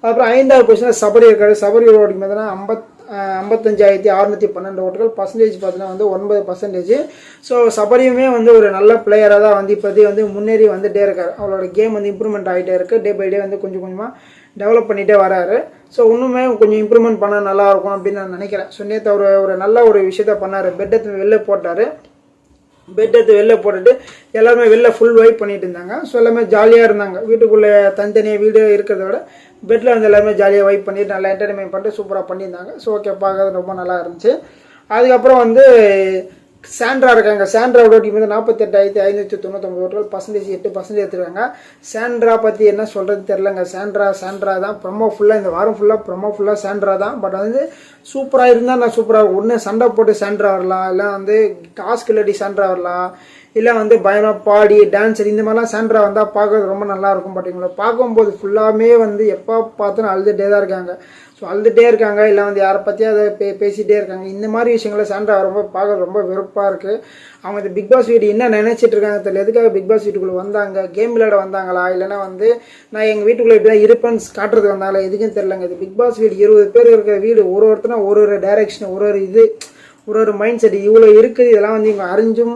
அப்புறம் 5வது பொசிஷனில் சபரி இருக்காரு. சபரியோட ஓட்டிங் பார்த்தீங்கன்னா 55,612 ஓட்டுகள். பர்சன்டேஜ் பார்த்தீங்கன்னா வந்து 9%. ஸோ சபரியுமே வந்து ஒரு நல்ல பிளேயராக தான் வந்து இப்போதைக்கு வந்து முன்னேறி வந்துட்டே இருக்காரு. அவரோட கேம் வந்து இம்ப்ரூவ்மெண்ட் ஆகிட்டே இருக்குது. டே பை டே வந்து கொஞ்சம் கொஞ்சமாக டெவலப் பண்ணிகிட்டே வராரு. ஸோ இன்னுமே கொஞ்சம் இம்ப்ரூவ்மெண்ட் பண்ணால் நல்லாயிருக்கும் அப்படின்னு நான் நினைக்கிறேன். ஸோ நேற்று ஒரு நல்ல ஒரு விஷயத்த பண்ணார். பெட் எடுத்து வெளில போட்டார். பெட் எடுத்து வெளில போட்டுட்டு எல்லாருமே வெளில ஃபுல் வைப் பண்ணிட்டு இருந்தாங்க. ஸோ எல்லாமே ஜாலியாக இருந்தாங்க. வீட்டுக்குள்ளே தனித்தனியாக வீடு இருக்கிறத விட பெட்டில் வந்து எல்லாருமே ஜாலியாக வைப் பண்ணிட்டு நல்லா என்டர்டைன்மெண்ட் பண்ணிட்டு சூப்பராக பண்ணியிருந்தாங்க. ஸோ ஓகே, பார்க்கறது ரொம்ப நல்லா இருந்துச்சு. அதுக்கப்புறம் வந்து சாண்ட்ரா இருக்காங்க. சாண்ட்ராவோட டீம் வந்து 48,599 ஓட்டுகள். பர்சன்டேஜ் 8% எடுத்துருக்காங்க. சாண்ட்ரா பற்றி என்ன சொல்கிறது தெரிலங்க. சாண்ட்ரா தான் ப்ரொமோ ஃபுல்லாக இந்த வாரம் ஃபுல்லாக சாண்ட்ரா தான். பட் வந்து சூப்பராக இருந்தால் நான் சூப்பராக ஒன்று சண்டை போட்டு சாண்ட்ரா வரலாம், இல்லை வந்து டாஸ்க் இல்லாட்டி சாண்ட்ரா வரலாம், இல்லை வந்து பயணம் பாடி டான்ஸர் இந்த மாதிரிலாம் சாண்ட்ரா வந்தால் பார்க்கறது ரொம்ப நல்லாயிருக்கும். பட் இவங்களை பார்க்கும்போது ஃபுல்லாமே வந்து எப்போ பார்த்தாலும் அழுதுகிட்டே தான் இருக்காங்க. ஸோ அழுதுகிட்டே இருக்காங்க, இல்லை வந்து யாரை பற்றியும் அதை பேசிகிட்டே இருக்காங்க. இந்த மாதிரி விஷயங்களை சாண்ட்ரா ரொம்ப பார்க்க ரொம்ப வெறுப்பாக இருக்குது. அவங்க இந்த பிக் பாஸ் வீடு என்ன நினைச்சிட்டு இருக்காங்க தெரியல. எதுக்காக பிக் பாஸ் வீட்டுக்குள்ளே வந்தாங்க? கேம் விளையாட வந்தாங்களா, இல்லைன்னா வந்து நான் எங்கள் வீட்டுக்குள்ளே இப்படி தான் இருப்பேன்னு காட்டுறதுக்கு வந்தாங்களா, எதுக்கும் தெரிலங்க. இது பிக் பாஸ் வீடு 20 பேர் இருக்கிற வீடு. ஒருத்தனா ஒரு டைரக்ஷன், ஒரு மைண்ட் செட் இவ்வளோ இருக்குது. இதெல்லாம் வந்து இவங்க அறிஞ்சும்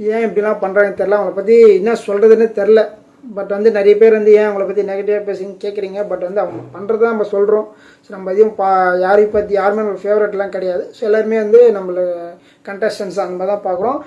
ஏன் இப்படிலாம் பண்ணுறாங்கன்னு தெரில. அவங்கள பற்றி என்ன சொல்கிறதுன்னு தெரில. பட் வந்து நிறைய பேர் வந்து ஏன் அவங்கள பற்றி நெகட்டிவாக பேசுங்க கேட்குறீங்க. பட் வந்து அவங்க பண்ணுறது தான் நம்ம சொல்கிறோம். ஸோ நம்ம எதையும் யாரையும் பற்றி யாருமே நம்ம ஃபேவரட்லாம் கிடையாது. ஸோ எல்லாருமே வந்து நம்மள கண்டஸ்டன்ஸ் அந்த மாதிரி தான் பார்க்குறோம்.